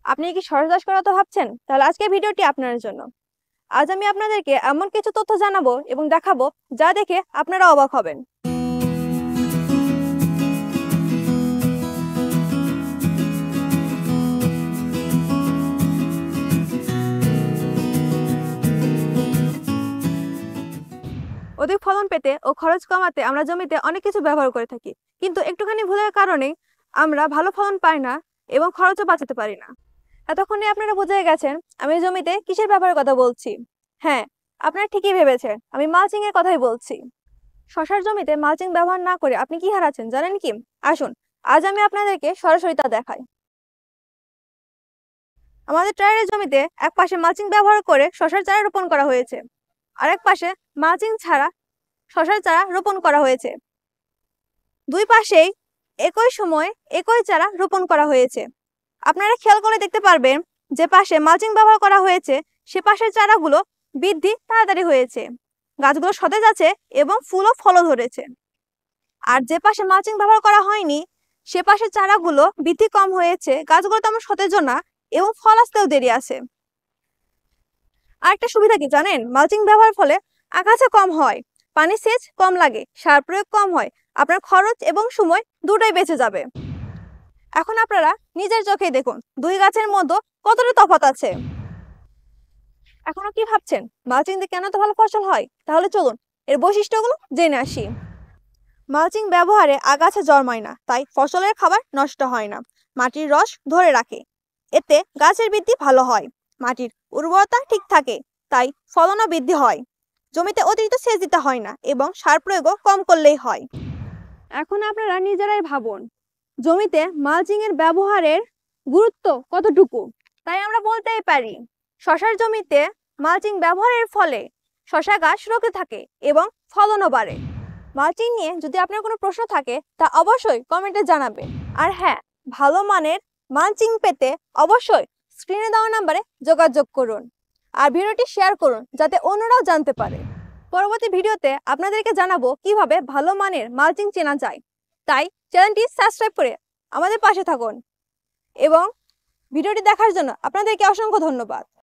আপনি কি সরিষা চাষ করার কথা ভাবছেন? তাহলে আজকের ভিডিওটি আপনার জন্য। আজ আমি আপনাদেরকে এমন কিছু তথ্য জানাবো এবং দেখাবো যা দেখে আপনারা অবাক হবেন। অধিক ফলন পেতে ও খরচ কমাতে আমরা জমিতে অনেক কিছু ব্যবহার করে থাকি, কিন্তু একটুখানি ভুলের কারণে আমরা ভালো ফলন পাই না এবং খরচও বাঁচাতে পারি না। এতক্ষণে আপনারা বুঝে গেছেন আমি জমিতে কিসের ব্যবহারের কথা বলছি। হ্যাঁ, আপনারা ঠিকই ভেবেছেন, আমি মালচিং এর কথাই বলছি। শশার জমিতে মালচিং ব্যবহার না করে আপনি কি হারাচ্ছেন জানেন কি? আসুন, আজ আমি আপনাদেরকে সরাসরি তা দেখাই। আমাদের ট্রায়ালের জমিতে এক পাশে মালচিং ব্যবহার করে শশার চারা রোপণ করা হয়েছে, আরেক পাশে মালচিং ছাড়া শশার চারা রোপণ করা হয়েছে। দুই পাশেই একই সময় একই চারা রোপণ করা হয়েছে। আপনারা খেয়াল করে দেখতে পারবেন যে পাশে মালচিং ব্যবহার করা হয়েছে সে পাশের চারাগুলো বৃদ্ধি তাড়াতাড়ি হয়েছে, গাছগুলো সতেজ আছে এবং ফুল ও ফলও ধরেছে। আর যে পাশে মালচিং ব্যবহার করা হয়নি সে পাশের চারাগুলো বৃদ্ধি কম হয়েছে, গাছগুলো তেমন সতেজও না এবং ফল আসতেও দেরি আছে। আরেকটা সুবিধা কি জানেন? মালচিং ব্যবহারের ফলে আগাছা কম হয়, পানি সেচ কম লাগে, সার প্রয়োগ কম হয়, আপনার খরচ এবং সময় দুটোই বেঁচে যাবে। এখন আপনারা নিজের চোখেই দেখুন দুই গাছের মধ্যে কতটা তফাৎ আছে। এখনো কি ভাবছেন মালচিং দিয়ে কেন তো ভালো ফসল হয়? তাহলে চলুন এর বৈশিষ্ট্যগুলো জেনে আসি। মালচিং ব্যবহারে আগাছা জন্মায় না, তাই ফসলের খাবার নষ্ট হয় না। মাটির রস ধরে রাখে, এতে গাছের বৃদ্ধি ভালো হয়। মাটির উর্বরতা ঠিক থাকে, তাই ফলনও বৃদ্ধি হয়। জমিতে অতিরিক্ত সেচ দিতে হয় না এবং সার প্রয়োগও কম করলেই হয়। এখন আপনারা নিজেরাই ভাবুন জমিতে মালচিং এর ব্যবহারের গুরুত্ব কতটুকু। তাই আমরা বলতেই পারি শশার জমিতে মালচিং ব্যবহারের ফলে শশা গাছ সুরক্ষিত থাকে এবং ফলনও বাড়ে। মালচিং নিয়ে যদি আপনার কোনো প্রশ্ন থাকে তা অবশ্যই কমেন্টে জানাবেন। আর হ্যাঁ, ভালো মানের মালচিং পেতে অবশ্যই স্ক্রিনে দেওয়া নাম্বারে যোগাযোগ করুন আর ভিডিওটি শেয়ার করুন যাতে অন্যরাও জানতে পারে। পরবর্তী ভিডিওতে আপনাদেরকে জানাবো কিভাবে ভালো মানের মালচিং চেনা যায়। তাই চ্যানেলটি সাবস্ক্রাইব করে আমাদের পাশে থাকুন এবং ভিডিওটি দেখার জন্য আপনাদেরকে অসংখ্য ধন্যবাদ।